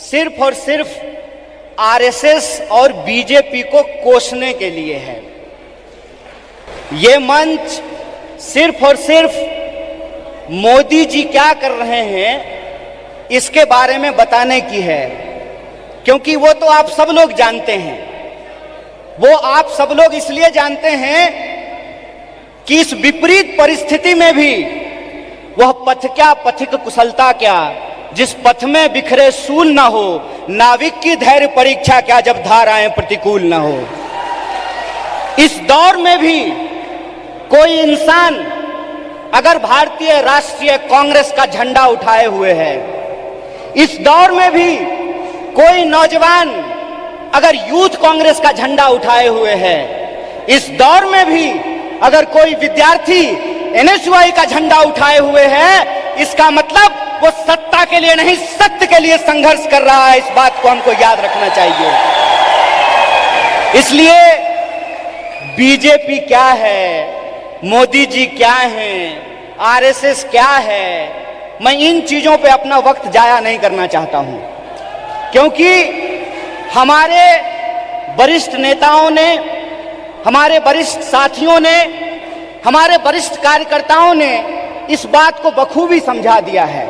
सिर्फ और सिर्फ आरएसएस और बीजेपी को कोसने के लिए है। ये मंच सिर्फ और सिर्फ मोदी जी क्या कर रहे हैं इसके बारे में बताने की है, क्योंकि वो तो आप सब लोग जानते हैं। वो आप सब लोग इसलिए जानते हैं कि इस विपरीत परिस्थिति में भी वह पथ क्या, पथिक कुशलता क्या, जिस पथ में बिखरे सूल ना हो, नाविक की धैर्य परीक्षा क्या, जब धाराएं प्रतिकूल ना हो। इस दौर में भी कोई इंसान अगर भारतीय राष्ट्रीय कांग्रेस का झंडा उठाए हुए है, इस दौर में भी कोई नौजवान अगर यूथ कांग्रेस का झंडा उठाए हुए है, इस दौर में भी अगर कोई विद्यार्थी एनएसयूआई का झंडा उठाए हुए है, इसका मतलब वो सत्ता के लिए नहीं, सत्य के लिए संघर्ष कर रहा है। इस बात को हमको याद रखना चाहिए। इसलिए बीजेपी क्या है, मोदी जी क्या हैं, आरएसएस क्या है, मैं इन चीजों पे अपना वक्त जाया नहीं करना चाहता हूं, क्योंकि हमारे वरिष्ठ नेताओं ने, हमारे वरिष्ठ साथियों ने, हमारे वरिष्ठ कार्यकर्ताओं ने इस बात को बखूबी समझा दिया है।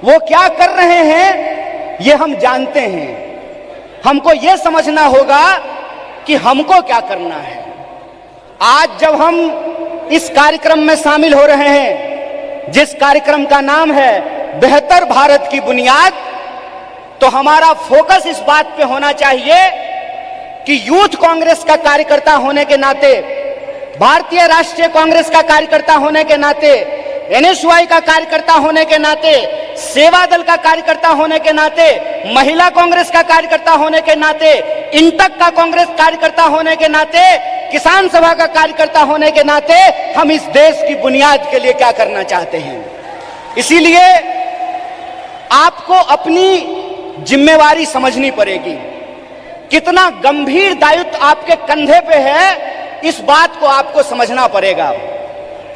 वो क्या कर रहे हैं ये हम जानते हैं। हमको ये समझना होगा कि हमको क्या करना है। आज जब हम इस कार्यक्रम में शामिल हो रहे हैं, जिस कार्यक्रम का नाम है बेहतर भारत की बुनियाद, तो हमारा फोकस इस बात पे होना चाहिए कि यूथ कांग्रेस का कार्यकर्ता होने के नाते, भारतीय राष्ट्रीय कांग्रेस का कार्यकर्ता होने के नाते, एनएसयूआई का कार्यकर्ता होने के नाते, सेवा दल का कार्यकर्ता होने के नाते, महिला कांग्रेस का कार्यकर्ता होने के नाते, इंटक का कांग्रेस कार्यकर्ता होने के नाते, किसान सभा का कार्यकर्ता होने के नाते हम इस देश की बुनियाद के लिए क्या करना चाहते हैं। इसीलिए आपको अपनी जिम्मेवारी समझनी पड़ेगी। कितना गंभीर दायित्व आपके कंधे पे है, इस बात को आपको समझना पड़ेगा।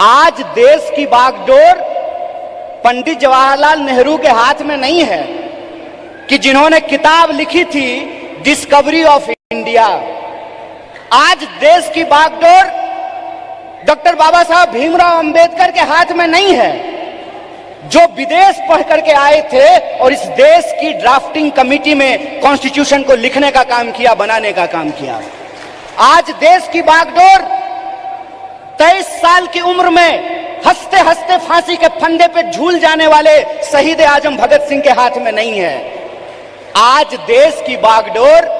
आज देश की बागडोर पंडित जवाहरलाल नेहरू के हाथ में नहीं है कि जिन्होंने किताब लिखी थी डिस्कवरी ऑफ इंडिया। आज देश की बागडोर डॉक्टर बाबा साहब भीमराव अंबेडकर के हाथ में नहीं है, जो विदेश पढ़ करके आए थे और इस देश की ड्राफ्टिंग कमेटी में कॉन्स्टिट्यूशन को लिखने का काम किया, बनाने का काम किया। आज देश की बागडोर 23 साल की उम्र में हंसते हंसते फांसी के फंदे पे झूल जाने वाले शहीद आजम भगत सिंह के हाथ में नहीं है। आज देश की बागडोर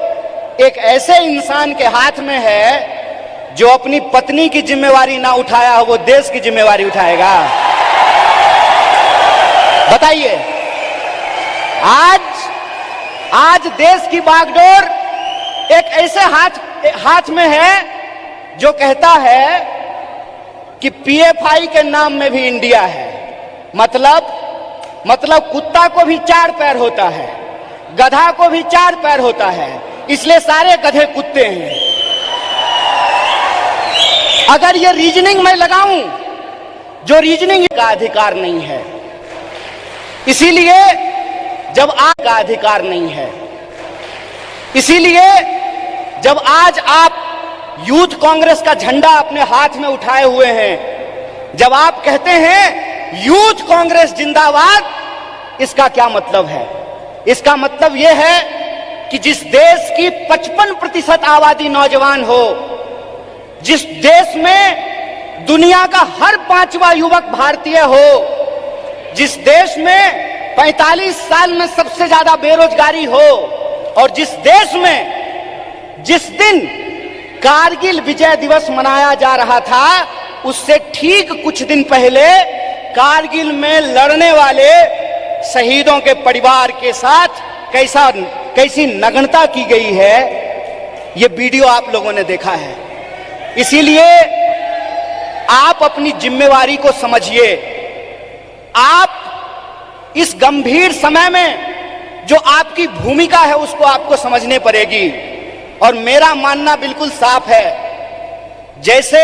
एक ऐसे इंसान के हाथ में है जो अपनी पत्नी की जिम्मेवारी ना उठाया हो, वो देश की जिम्मेवारी उठाएगा। बताइए, आज देश की बागडोर एक ऐसे हाथ में है जो कहता है कि पीएफआई के नाम में भी इंडिया है। मतलब कुत्ता को भी 4 पैर होता है, गधा को भी 4 पैर होता है, इसलिए सारे गधे कुत्ते हैं। अगर ये रीजनिंग मैं लगाऊं, जो रीजनिंग का अधिकार नहीं है, इसीलिए जब आज का अधिकार नहीं है, इसीलिए जब आज आप यूथ कांग्रेस का झंडा अपने हाथ में उठाए हुए हैं, जब आप कहते हैं यूथ कांग्रेस जिंदाबाद, इसका क्या मतलब है? इसका मतलब यह है कि जिस देश की 55% आबादी नौजवान हो, जिस देश में दुनिया का हर 5वां युवक भारतीय हो, जिस देश में 45 साल में सबसे ज्यादा बेरोजगारी हो, और जिस देश में जिस दिन कारगिल विजय दिवस मनाया जा रहा था, उससे ठीक कुछ दिन पहले कारगिल में लड़ने वाले शहीदों के परिवार के साथ कैसी नग्नता की गई है, ये वीडियो आप लोगों ने देखा है। इसीलिए आप अपनी जिम्मेवारी को समझिए। आप इस गंभीर समय में जो आपकी भूमिका है उसको आपको समझने पड़ेगी। और मेरा मानना बिल्कुल साफ है, जैसे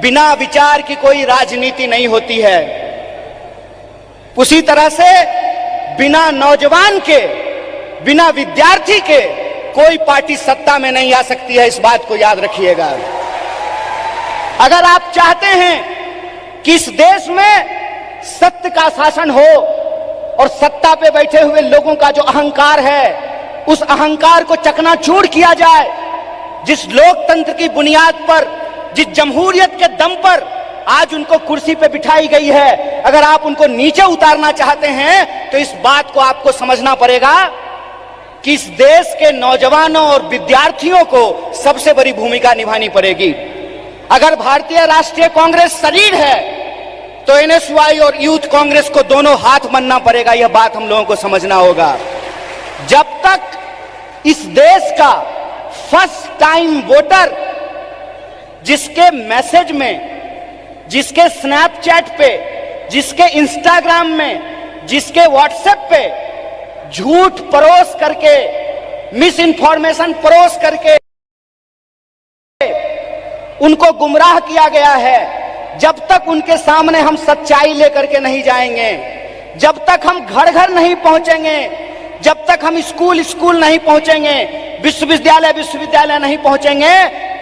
बिना विचार की कोई राजनीति नहीं होती है, उसी तरह से बिना नौजवान के बिना विद्यार्थी के कोई पार्टी सत्ता में नहीं आ सकती है, इस बात को याद रखिएगा। अगर आप चाहते हैं कि इस देश में सत्य का शासन हो और सत्ता पे बैठे हुए लोगों का जो अहंकार है उस अहंकार को चकनाचूर किया जाए, जिस लोकतंत्र की बुनियाद पर, जिस जमहूरियत के दम पर आज उनको कुर्सी पे बिठाई गई है, अगर आप उनको नीचे उतारना चाहते हैं तो इस बात को आपको समझना पड़ेगा कि इस देश के नौजवानों और विद्यार्थियों को सबसे बड़ी भूमिका निभानी पड़ेगी। अगर भारतीय राष्ट्रीय कांग्रेस शरीर है तो एनएसवाई और यूथ कांग्रेस को दोनों हाथ बनना पड़ेगा, यह बात हम लोगों को समझना होगा। जब तक इस देश का फर्स्ट टाइम वोटर, जिसके मैसेज में, जिसके स्नैपचैट पे, जिसके इंस्टाग्राम में, जिसके व्हाट्सएप पे झूठ परोस करके, मिस इन्फॉर्मेशन परोस करके उनको गुमराह किया गया है, जब तक उनके सामने हम सच्चाई लेकर के नहीं जाएंगे, जब तक हम घर घर नहीं पहुंचेंगे, जब तक हम स्कूल स्कूल नहीं पहुंचेंगे, विश्वविद्यालय विश्वविद्यालय नहीं पहुंचेंगे,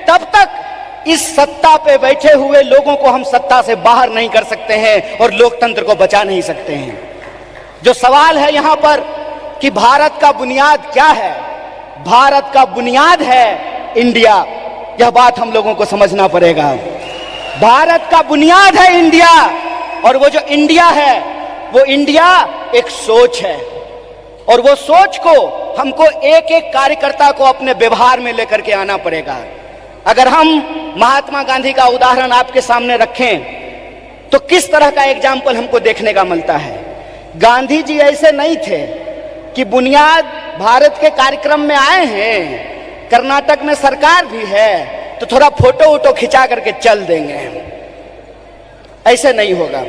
तब तक इस सत्ता पे बैठे हुए लोगों को हम सत्ता से बाहर नहीं कर सकते हैं और लोकतंत्र को बचा नहीं सकते हैं। जो सवाल है यहां पर कि भारत का बुनियाद क्या है, भारत का बुनियाद है इंडिया, यह बात हम लोगों को समझना पड़ेगा। भारत का बुनियाद है इंडिया, और वो जो इंडिया है वो इंडिया एक सोच है, और वो सोच को हमको एक एक कार्यकर्ता को अपने व्यवहार में लेकर के आना पड़ेगा। अगर हम महात्मा गांधी का उदाहरण आपके सामने रखें तो किस तरह का एग्जाम्पल हमको देखने का मिलता है। गांधी जी ऐसे नहीं थे कि बुनियाद भारत के कार्यक्रम में आए हैं, कर्नाटक में सरकार भी है तो थोड़ा फोटो वोटो खिंचा करके चल देंगे, ऐसे नहीं होगा।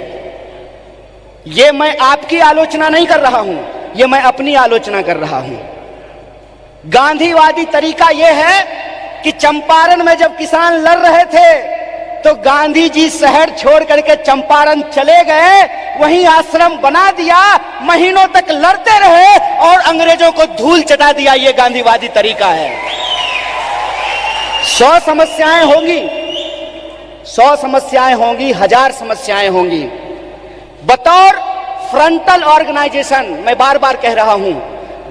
ये मैं आपकी आलोचना नहीं कर रहा हूं, ये मैं अपनी आलोचना कर रहा हूं। गांधीवादी तरीका यह है कि चंपारण में जब किसान लड़ रहे थे तो गांधी जी शहर छोड़ करके चंपारण चले गए, वहीं आश्रम बना दिया, महीनों तक लड़ते रहे और अंग्रेजों को धूल चटा दिया। ये गांधीवादी तरीका है। 100 समस्याएं होंगी, 100 समस्याएं होंगी, 1000 समस्याएं होंगी। बतौर फ्रंटल ऑर्गेनाइजेशन मैं बार बार कह रहा हूं,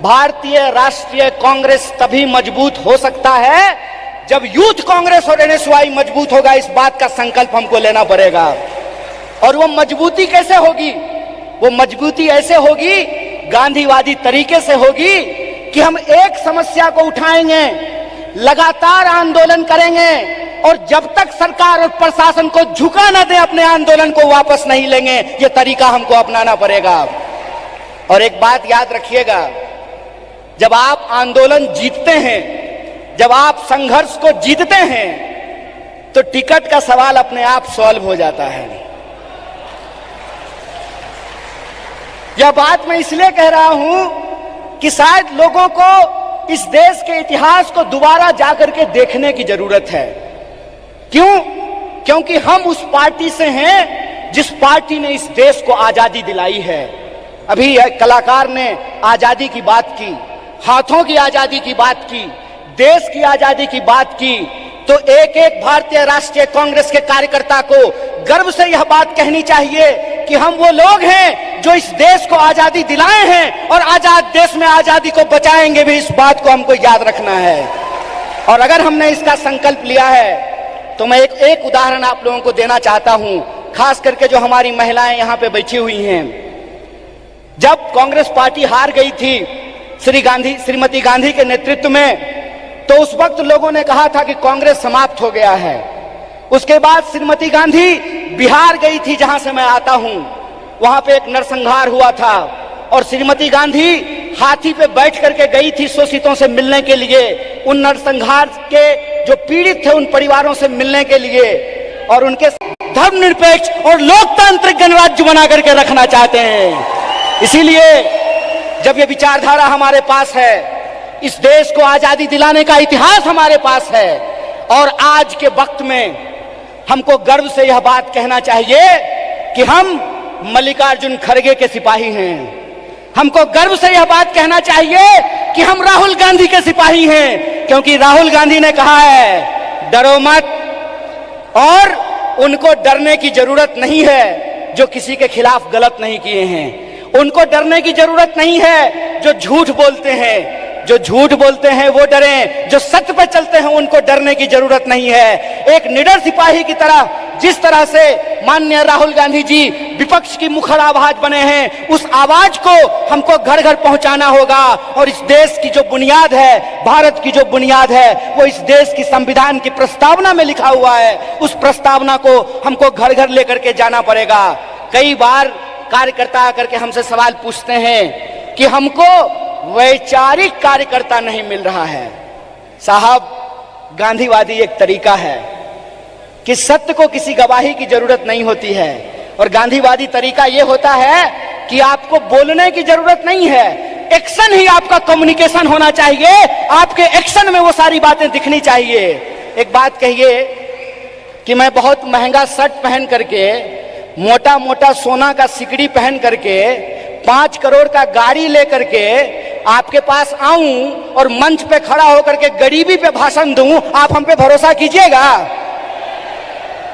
भारतीय राष्ट्रीय कांग्रेस तभी मजबूत हो सकता है जब यूथ कांग्रेस और एनएसवाई मजबूत होगा। इस बात का संकल्प हमको लेना पड़ेगा। और वो मजबूती कैसे होगी? वो मजबूती ऐसे होगी, गांधीवादी तरीके से होगी कि हम एक समस्या को उठाएंगे, लगातार आंदोलन करेंगे और जब तक सरकार और प्रशासन को झुका न दे अपने आंदोलन को वापस नहीं लेंगे। ये तरीका हमको अपनाना पड़ेगा। और एक बात याद रखिएगा, जब आप आंदोलन जीतते हैं, जब आप संघर्ष को जीतते हैं तो टिकट का सवाल अपने आप सॉल्व हो जाता है। यह बात मैं इसलिए कह रहा हूं कि शायद लोगों को इस देश के इतिहास को दोबारा जाकर के देखने की जरूरत है। क्यों? क्योंकि हम उस पार्टी से हैं जिस पार्टी ने इस देश को आजादी दिलाई है। अभी एक कलाकार ने आजादी की बात की, हाथों की आजादी की बात की, देश की आजादी की बात की, तो एक एक भारतीय राष्ट्रीय कांग्रेस के कार्यकर्ता को गर्व से यह बात कहनी चाहिए कि हम वो लोग हैं जो इस देश को आजादी दिलाए हैं और आजाद देश में आजादी को बचाएंगे भी। इस बात को हमको याद रखना है। और अगर हमने इसका संकल्प लिया है तो मैं एक उदाहरण आप लोगों को देना चाहता हूं, खास करके जो हमारी महिलाएं यहां पे बैठी हुई हैं। जब कांग्रेस पार्टी हार गई थी श्रीमती गांधी के नेतृत्व में, तो उस वक्त लोगों ने कहा था कि कांग्रेस समाप्त हो गया है। उसके बाद श्रीमती गांधी बिहार गई थी, जहां से मैं आता हूं। वहां पे एक नरसंहार हुआ था और श्रीमती गांधी हाथी पे बैठ करके गई थी शोषितों से मिलने के लिए, उन नरसंहार के जो पीड़ित थे उन परिवारों से मिलने के लिए, और उनके धर्मनिरपेक्ष और लोकतांत्रिक गणराज्य बना करके रखना चाहते हैं। इसीलिए जब ये विचारधारा हमारे पास है, इस देश को आजादी दिलाने का इतिहास हमारे पास है, और आज के वक्त में हमको गर्व से यह बात कहना चाहिए कि हम मल्लिकार्जुन खड़गे के सिपाही हैं, हमको गर्व से यह बात कहना चाहिए कि हम राहुल गांधी के सिपाही हैं, क्योंकि राहुल गांधी ने कहा है डरो मत, और उनको डरने की जरूरत नहीं है जो किसी के खिलाफ गलत नहीं किए हैं। उनको डरने की जरूरत नहीं है जो झूठ बोलते हैं। जो झूठ बोलते हैं वो डरें, जो सत्य पर चलते हैं उनको डरने की जरूरत नहीं है। एक निडर सिपाही की तरह जिस तरह से माननीय राहुल गांधी जी विपक्ष की मुखर आवाज बने हैं, उस आवाज को हमको घर घर पहुंचाना होगा। और इस देश की जो बुनियाद है, भारत की जो बुनियाद है, वो इस देश की संविधान की प्रस्तावना में लिखा हुआ है। उस प्रस्तावना को हमको घर घर लेकर के जाना पड़ेगा। कई बार कार्यकर्ता आकर के हमसे सवाल पूछते हैं कि हमको वैचारिक कार्यकर्ता नहीं मिल रहा है। साहब, गांधीवादी एक तरीका है कि सत्य को किसी गवाही की जरूरत नहीं होती है, और गांधीवादी तरीका यह होता है कि आपको बोलने की जरूरत नहीं है, एक्शन ही आपका कम्युनिकेशन होना चाहिए। आपके एक्शन में वो सारी बातें दिखनी चाहिए। एक बात कहिए कि मैं बहुत महंगा शर्ट पहन करके, मोटा मोटा सोना का सिकड़ी पहन करके, 5 करोड़ का गाड़ी लेकर के आपके पास आऊं और मंच पे खड़ा होकर के गरीबी पे भाषण दूं, आप हम पे भरोसा कीजिएगा?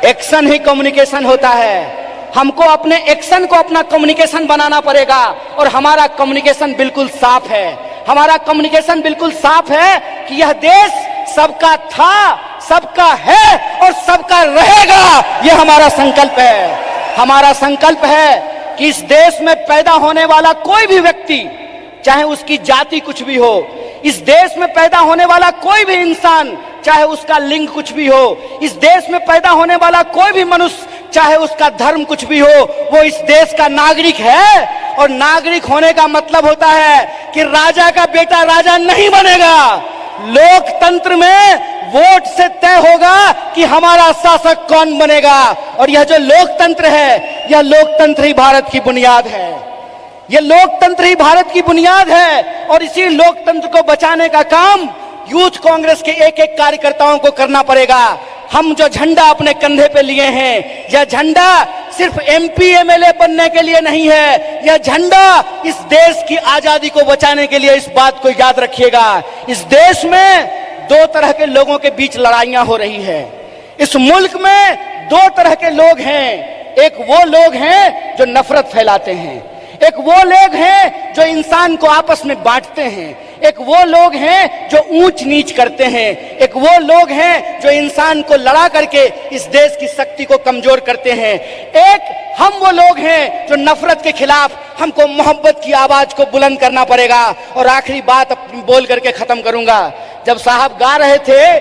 एक्शन ही कम्युनिकेशन होता है। हमको अपने एक्शन को अपना कम्युनिकेशन बनाना पड़ेगा, और हमारा कम्युनिकेशन बिल्कुल साफ है। हमारा कम्युनिकेशन बिल्कुल साफ है कि यह देश सबका था, सबका है और सबका रहेगा। यह हमारा संकल्प है। हमारा संकल्प है कि इस देश में पैदा होने वाला कोई भी व्यक्ति, चाहे उसकी जाति कुछ भी हो, इस देश में पैदा होने वाला कोई भी इंसान, चाहे उसका लिंग कुछ भी हो, इस देश में पैदा होने वाला कोई भी मनुष्य, चाहे उसका धर्म कुछ भी हो, वो इस देश का नागरिक है। और नागरिक होने का मतलब होता है कि राजा का बेटा राजा नहीं बनेगा। लोकतंत्र में वोट से तय होगा कि हमारा शासक कौन बनेगा। और यह जो लोकतंत्र है, यह लोकतंत्र ही भारत की बुनियाद है। यह लोकतंत्र ही भारत की बुनियाद है, और इसी लोकतंत्र को बचाने का काम यूथ कांग्रेस के एक एक कार्यकर्ताओं को करना पड़ेगा। हम जो झंडा अपने कंधे पे लिए हैं, यह झंडा सिर्फ एमपी एमएलए बनने के लिए नहीं है। यह झंडा इस देश की आजादी को बचाने के लिए। इस बात को याद रखिएगा। इस देश में 2 तरह के लोगों के बीच लड़ाइयां हो रही है। इस मुल्क में 2 तरह के लोग हैं। एक वो लोग हैं जो नफरत फैलाते हैं, एक वो लोग हैं जो इंसान को आपस में बांटते हैं, एक वो लोग हैं जो ऊंच नीच करते हैं, एक वो लोग हैं जो इंसान को लड़ा करके इस देश की शक्ति को कमजोर करते हैं। एक हम वो लोग हैं जो नफरत के खिलाफ हमको मोहब्बत की आवाज को बुलंद करना पड़ेगा। और आखिरी बात अपनी बोल करके खत्म करूंगा। जब साहब गा रहे थे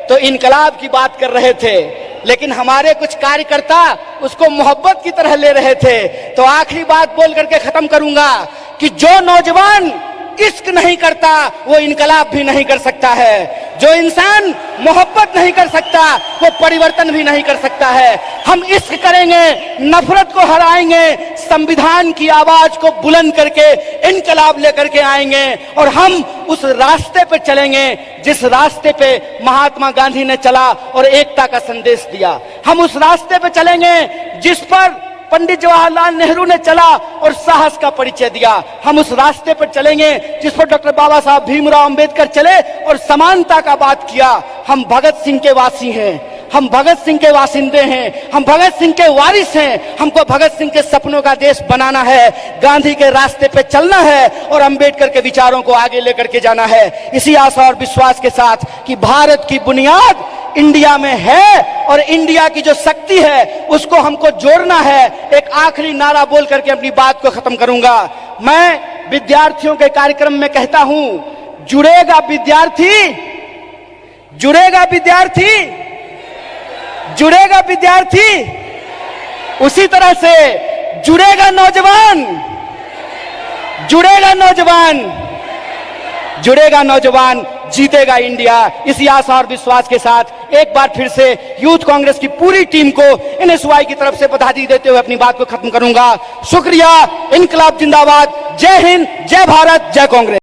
तो इनकलाब की बात कर रहे थे, लेकिन हमारे कुछ कार्यकर्ता उसको मोहब्बत की तरह ले रहे थे। तो आखिरी बात बोल करके खत्म करूंगा कि जो नौजवान इश्क नहीं करता वो इनकलाब भी नहीं कर सकता है। जो इंसान मोहब्बत नहीं कर सकता वो परिवर्तन भी नहीं कर सकता है। हम इश्क करेंगे, नफरत को हराएंगे, संविधान की आवाज को बुलंद करके इनकलाब लेकर के आएंगे, और हम उस रास्ते पे चलेंगे जिस रास्ते पे महात्मा गांधी ने चला और एकता का संदेश दिया। हम उस रास्ते पे चलेंगे जिस पर पंडित जवाहरलाल नेहरू ने चला और साहस का परिचय दिया। हम उस रास्ते पर चलेंगे जिस पर डॉक्टर बाबा साहब भीमराव अंबेडकर चले और समानता का बात किया। हम भगत सिंह के वासी हैं, हम भगत सिंह के वासिंदे हैं, हम भगत सिंह के वारिस हैं। हमको भगत सिंह के सपनों का देश बनाना है, गांधी के रास्ते पे चलना है और अंबेडकर के विचारों को आगे लेकर के जाना है। इसी आशा और विश्वास के साथ कि भारत की बुनियाद इंडिया में है और इंडिया की जो शक्ति है उसको हमको जोड़ना है। एक आखिरी नारा बोल करके अपनी बात को खत्म करूंगा। मैं विद्यार्थियों के कार्यक्रम में कहता हूं, जुड़ेगा विद्यार्थी, जुड़ेगा विद्यार्थी, जुड़ेगा विद्यार्थी, उसी तरह से जुड़ेगा नौजवान, जुड़ेगा नौजवान, जुड़ेगा नौजवान, जीतेगा इंडिया। इसी आशा और विश्वास के साथ एक बार फिर से यूथ कांग्रेस की पूरी टीम को एनएसयूआई की तरफ से बधाई देते हुए अपनी बात को खत्म करूंगा। शुक्रिया। इनकलाब जिंदाबाद। जय हिंद, जय भारत, जय कांग्रेस।